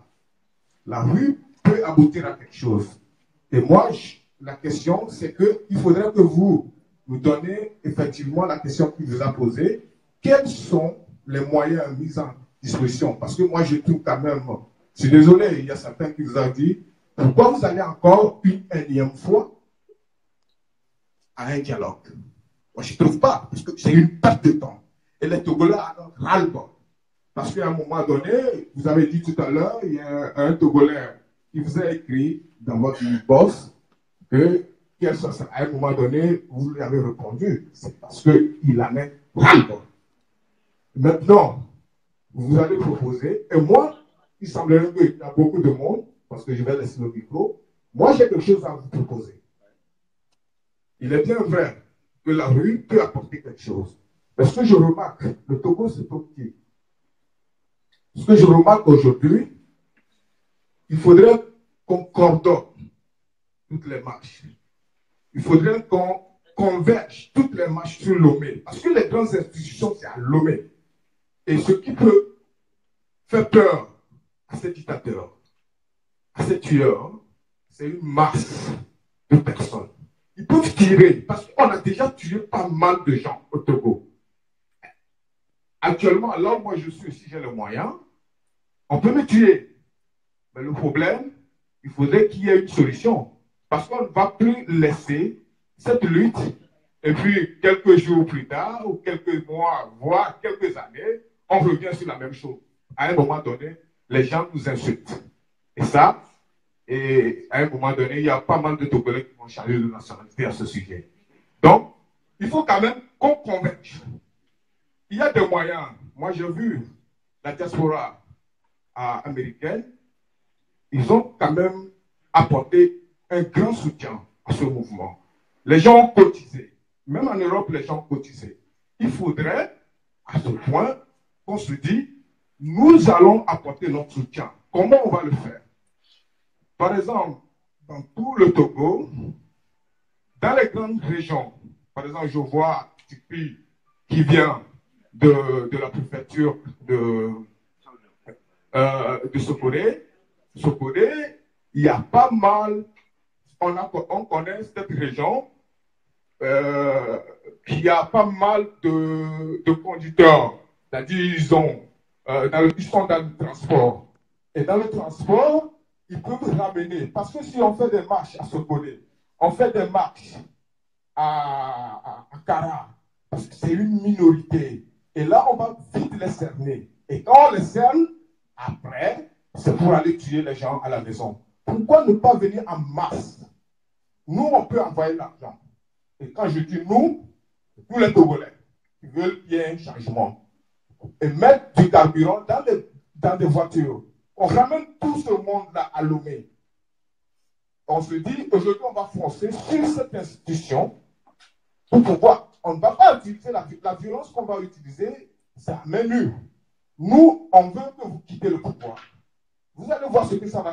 La rue peut aboutir à quelque chose. Et moi, la question, c'est qu'il faudrait que vous nous donniez effectivement la question qu'il vous a posée. Quels sont les moyens mis en disposition? Parce que moi, je trouve quand même, je suis désolé, il y a certains qui vous ont dit, pourquoi vous allez encore une énième fois à un dialogue? Moi, je ne trouve pas, parce que c'est une perte de temps. Et les Togolais en ras-le-bol. Parce qu'à un moment donné, vous avez dit tout à l'heure, il y a un Togolais qui vous a écrit dans votre boss que, à un moment donné, vous lui avez répondu. C'est parce qu'il en est ras-le-bol. Maintenant, vous allez proposer, et moi, il semblerait qu'il y a beaucoup de monde, parce que je vais laisser le micro, moi j'ai quelque chose à vous proposer. Il est bien vrai que la rue peut apporter quelque chose. Mais ce que je remarque, le Togo c'est tout petit. Ce que je remarque aujourd'hui, il faudrait qu'on coordonne toutes les marches. Il faudrait qu'on converge toutes les marches sur Lomé. Parce que les grandes institutions, c'est à Lomé. Et ce qui peut faire peur à ces dictateurs, à ces tueurs, c'est une masse de personnes. Ils peuvent tirer, parce qu'on a déjà tué pas mal de gens au Togo. Actuellement, alors moi je suis, si j'ai les moyens, on peut me tuer. Mais le problème, il faudrait qu'il y ait une solution. Parce qu'on ne va plus laisser cette lutte, et puis quelques jours plus tard, ou quelques mois, voire quelques années, on revient sur la même chose. À un moment donné, les gens nous insultent. Et ça, et à un moment donné, il y a pas mal de Togolais qui vont changer de nationalité à ce sujet. Donc, il faut quand même qu'on converge. il y a des moyens. Moi, j'ai vu la diaspora américaine, ils ont quand même apporté un grand soutien à ce mouvement. Les gens ont cotisé. Même en Europe, les gens ont cotisé. Il faudrait, à ce point, qu'on se dit, nous allons apporter notre soutien. Comment on va le faire? Par exemple, dans tout le Togo, dans les grandes régions, par exemple, je vois Tipi qui vient de la préfecture de Sokoré. Sokoré, il y a pas mal, on connaît cette région, qui a pas mal de conducteurs, c'est-à-dire ils sont dans le transport. Et dans le transport, ils peuvent ramener, parce que si on fait des marches à Sokoré, on fait des marches à Kara, parce que c'est une minorité. Et là, on va vite les cerner. Et quand on les cerne, après, c'est pour aller tuer les gens à la maison. Pourquoi ne pas venir en masse? Nous, on peut envoyer l'argent. Et quand je dis nous, tous les Togolais qui veulent qu'il y ait un changement. Et mettre du carburant dans des voitures. On ramène tout ce monde-là à Lomé. On se dit, aujourd'hui, on va foncer sur cette institution pour pouvoir. On ne va pas utiliser la violence qu'on va utiliser, c'est à main nue. Nous, on veut que vous quittez le pouvoir. Vous allez voir ce que ça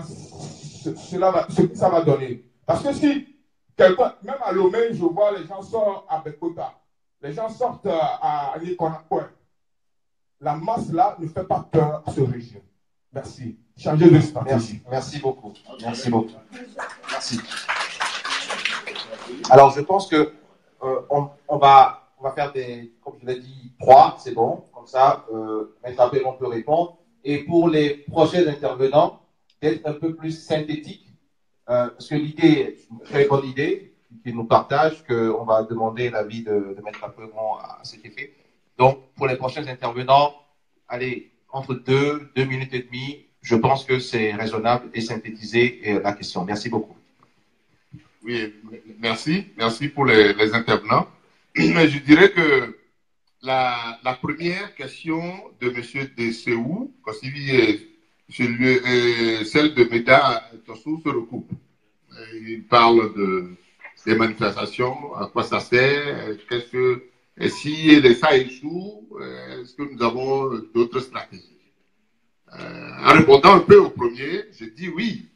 va donner. Parce que si quelqu'un, même à Lomé, je vois les gens sortent à Bekota, les gens sortent à Nikonakwe. La masse là ne fait pas peur à ce régime. Merci. Changez de stratégie. Merci beaucoup. Merci beaucoup. Merci. Alors, je pense que on va faire des, comme je l'ai dit, 3, c'est bon. Comme ça, Maître Appel, on peut répondre. Et pour les prochains intervenants, d'être un peu plus synthétique, parce que l'idée est une très bonne idée, qu'ils nous partagent, qu'on va demander l'avis de Maître Appel à cet effet. Donc, pour les prochains intervenants, allez, entre 2 minutes et demie, je pense que c'est raisonnable et synthétiser la question. Merci beaucoup. Oui, merci. Merci pour les intervenants. Mais je dirais que la première question de M. Desséou, celle de Meda Tossou se recoupe. Il parle des manifestations, à quoi ça sert, si ça échoue, est-ce que nous avons d'autres stratégies? En répondant un peu au premier, je dis oui.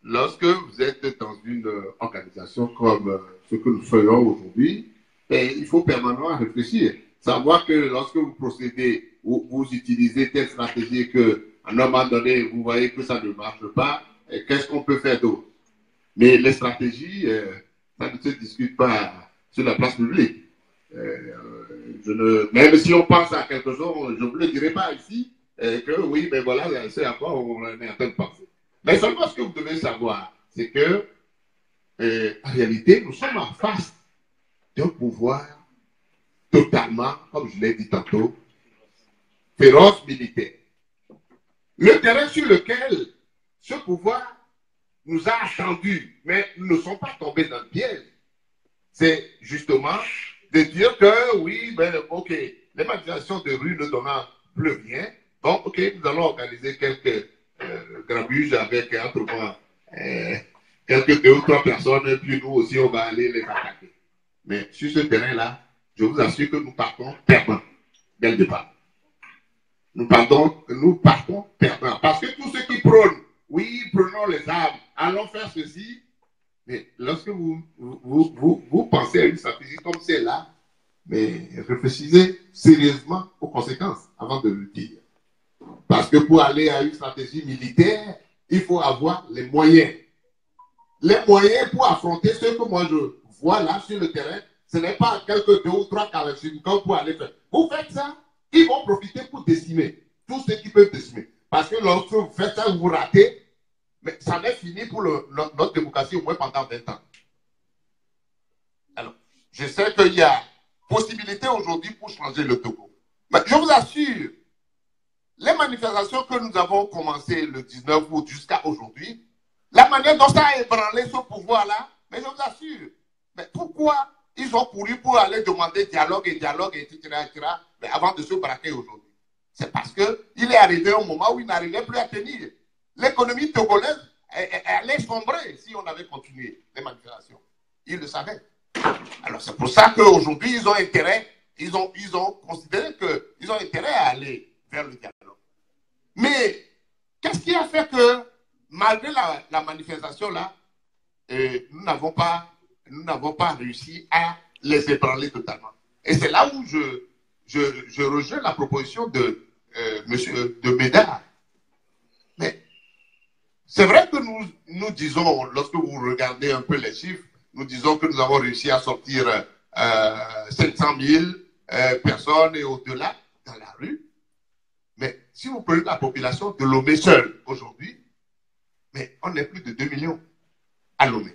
Lorsque vous êtes dans une organisation comme ce que nous faisons aujourd'hui, il faut permanemment réfléchir. Savoir que lorsque vous procédez ou vous utilisez telle stratégie et qu'à un moment donné, vous voyez que ça ne marche pas, qu'est-ce qu'on peut faire d'autre? Mais les stratégies, ça ne se discute pas sur la place publique. Même si on pense à quelque chose, je ne vous le dirai pas ici, que oui, mais voilà, c'est à quoi on est en train de penser. Mais seulement ce que vous devez savoir, c'est que, en réalité, nous sommes en face d'un pouvoir totalement, comme je l'ai dit tantôt, féroce militaire. Le terrain sur lequel ce pouvoir nous a attendus, mais nous ne sommes pas tombés dans le piège, c'est justement de dire que oui, ok, les manifestations de rue ne donnant plus rien, donc ok, nous allons organiser quelques grabuges avec entre quelques 2 ou 3 personnes, et puis nous aussi on va aller les attaquer. Mais sur ce terrain-là, je vous assure que nous partons perdants dès le départ. Nous partons perdants. Parce que tous ceux qui prônent, oui, prenons les armes, allons faire ceci, mais lorsque vous pensez à une stratégie comme celle-là, mais réfléchissez sérieusement aux conséquences avant de le dire. Parce que pour aller à une stratégie militaire, il faut avoir les moyens. Les moyens pour affronter ce que moi je vois là sur le terrain, ce n'est pas quelques 2 ou 3 Kalachnikovs pour aller faire. Vous faites ça, ils vont profiter pour décimer. Tous ceux qui peuvent décimer. Parce que lorsque vous faites ça, vous ratez, mais ça n'est fini pour notre démocratie au moins pendant 20 ans. Alors, je sais qu'il y a possibilité aujourd'hui pour changer le Togo. Mais je vous assure, les manifestations que nous avons commencées le 19 août jusqu'à aujourd'hui, la manière dont ça a ébranlé ce pouvoir-là, mais je vous assure, mais pourquoi ils ont couru pour aller demander dialogue, etc., etc., mais avant de se braquer aujourd'hui. C'est parce qu'il est arrivé un moment où il n'arrivait plus à tenir. L'économie togolaise allait sombrer si on avait continué les manifestations. Ils le savaient. Alors c'est pour ça qu'aujourd'hui, ils ont intérêt, ils ont considéré qu'ils ont intérêt à aller vers le dialogue. Mais qu'est-ce qui a fait que, malgré la manifestation là, nous n'avons pas réussi à les ébranler totalement. Et c'est là où je rejoins la proposition de Médard. Mais c'est vrai que nous disons, lorsque vous regardez un peu les chiffres, nous disons que nous avons réussi à sortir 700 000 personnes et au-delà dans la rue. Mais si vous prenez la population de Lomé seule aujourd'hui, mais on est plus de 2 millions à Lomé.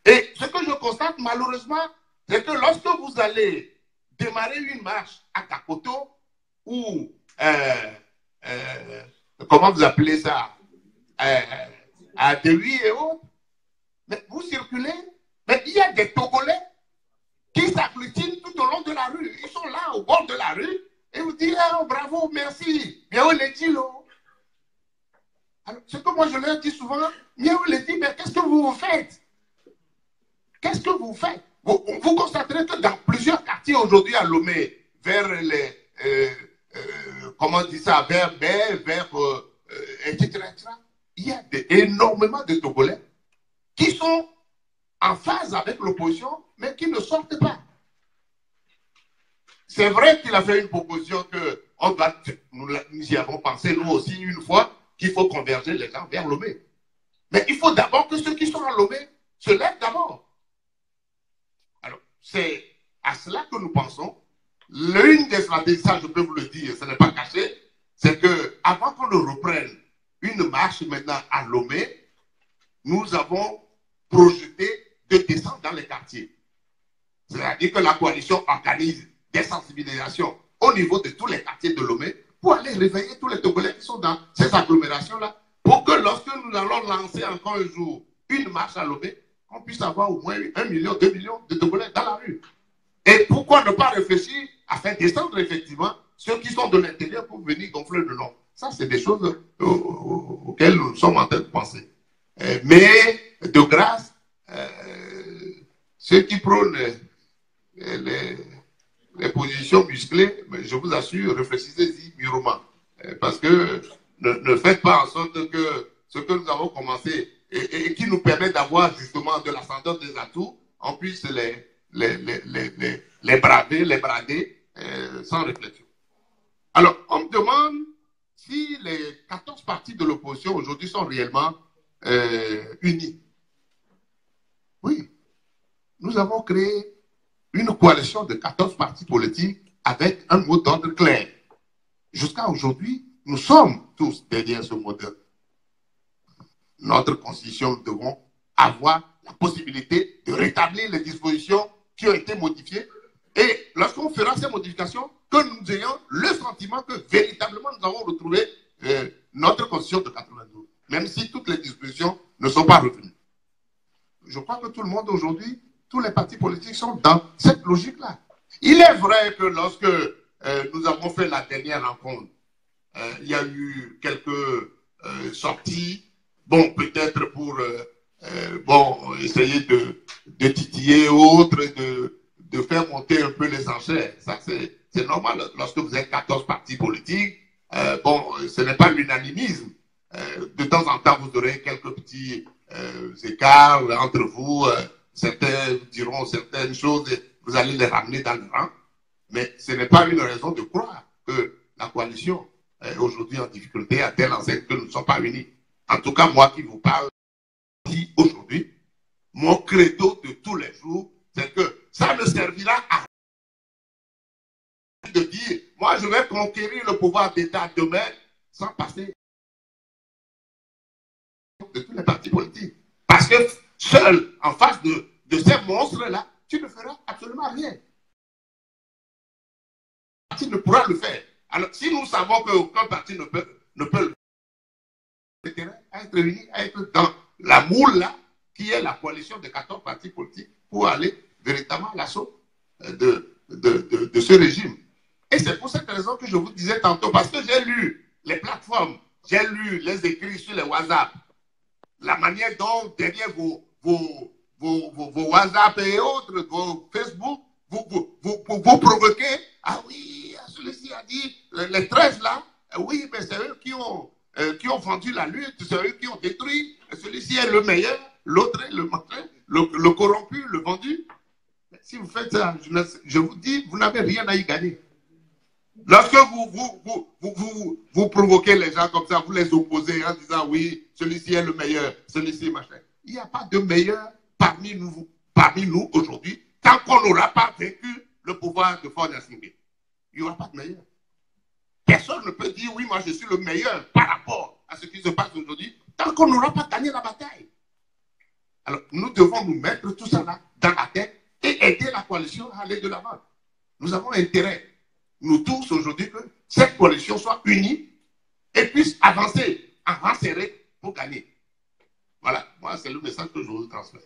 Et ce que je constate malheureusement, c'est que lorsque vous allez démarrer une marche à Kakoto ou, comment vous appelez ça, à Dewi et autres, mais vous circulez, mais il y a des Togolais qui s'agglutinent tout au long de la rue. Ils sont là, au bord de la rue, et vous dites, oh, bravo, merci, bien, on les dit, là. Alors, ce que moi je leur dis souvent, bien, on les dit, mais qu'est-ce que vous faites? Qu'est-ce que vous faites? Vous constaterez que dans plusieurs quartiers aujourd'hui à Lomé, vers les, comment on dit ça, vers Baie, vers, etc., il y a énormément de Togolais qui sont en phase avec l'opposition, mais qui ne sortent pas. C'est vrai qu'il a fait une proposition que nous y avons pensé, nous aussi, une fois, qu'il faut converger les gens vers Lomé. Mais il faut d'abord que ceux qui sont à Lomé se lèvent d'abord. Alors, c'est à cela que nous pensons. L'une des stratégies, ça je peux vous le dire, ce n'est pas caché, c'est qu'avant qu'on ne reprenne une marche maintenant à Lomé, nous avons projeté de descendre dans les quartiers. C'est-à-dire que la coalition organise des sensibilisations au niveau de tous les quartiers de Lomé pour aller réveiller tous les Togolais qui sont dans ces agglomérations-là, pour que lorsque nous allons lancer encore un jour une marche à Lomé, on puisse avoir au moins 1 million, 2 millions de Togolais dans la rue. Et pourquoi ne pas réfléchir à faire descendre effectivement ceux qui sont de l'intérieur pour venir gonfler le nom? Ça, c'est des choses auxquelles nous sommes en train de penser. Mais, de grâce, ceux qui prônent les positions musclées, je vous assure, réfléchissez-y mûrement. Parce que ne faites pas en sorte que ce que nous avons commencé et qui nous permet d'avoir justement de l'ascendance des atouts, on puisse les braver, les brader sans réflexion. Alors, on me demande si les 14 partis de l'opposition aujourd'hui sont réellement unis. Oui, nous avons créé une coalition de 14 partis politiques avec un mot d'ordre clair. Jusqu'à aujourd'hui, nous sommes tous derrière ce mot d'ordre. Notre constitution, nous devons avoir la possibilité de rétablir les dispositions qui ont été modifiées. Et lorsqu'on fera ces modifications, que nous ayons le sentiment que véritablement nous avons retrouvé notre constitution de 92, même si toutes les dispositions ne sont pas revenues. Je crois que tout le monde aujourd'hui, tous les partis politiques sont dans cette logique-là. Il est vrai que lorsque nous avons fait la dernière rencontre, il y a eu quelques sorties, bon, peut-être pour essayer de titiller autres, de faire monter un peu les enchères. Ça, c'est normal. Lorsque vous êtes 14 partis politiques, ce n'est pas l'unanimisme. De temps en temps, vous aurez quelques petits écarts entre vous. Certains diront certaines choses et vous allez les ramener dans le rang. Mais ce n'est pas une raison de croire que la coalition est aujourd'hui en difficulté à telle enseigne que nous ne sommes pas unis. En tout cas, moi qui vous parle aujourd'hui, mon credo de tous les jours, c'est que ça ne servira à rien de dire, moi je vais conquérir le pouvoir d'État demain sans passer de tous les partis politiques. Parce que seul, en face de ces monstres-là, tu ne feras absolument rien. Tu ne pourras le faire. Alors, si nous savons qu'aucun parti ne peut le faire, à être réunis, à être dans la moule là, qui est la coalition de 14 partis politiques, pour aller véritablement à l'assaut de ce régime. Et c'est pour cette raison que je vous disais tantôt, parce que j'ai lu les plateformes, j'ai lu les écrits sur les WhatsApp, la manière dont derrière vos WhatsApp et autres, vos Facebook, vous provoquez. Ah oui, celui-ci a dit, les 13 là, oui, mais c'est eux qui ont vendu la lutte, c'est eux qui ont détruit, celui-ci est le meilleur, l'autre est le machin, le corrompu, le vendu. Si vous faites ça, je vous dis, vous n'avez rien à y gagner. Lorsque vous provoquez les gens comme ça, vous les opposez en disant oui, celui-ci est le meilleur, celui-ci machin. Il n'y a pas de meilleur parmi nous aujourd'hui tant qu'on n'aura pas vaincu le pouvoir de Faure Gnassingbé. Il n'y aura pas de meilleur. Personne ne peut dire oui, moi je suis le meilleur par rapport à ce qui se passe aujourd'hui tant qu'on n'aura pas gagné la bataille. Alors nous devons nous mettre tout ça là dans la tête et aider la coalition à aller de l'avant. Nous avons intérêt, nous tous aujourd'hui, que cette coalition soit unie et puisse avancer en rang serré pour gagner. Voilà, moi c'est le message que je vous transmets.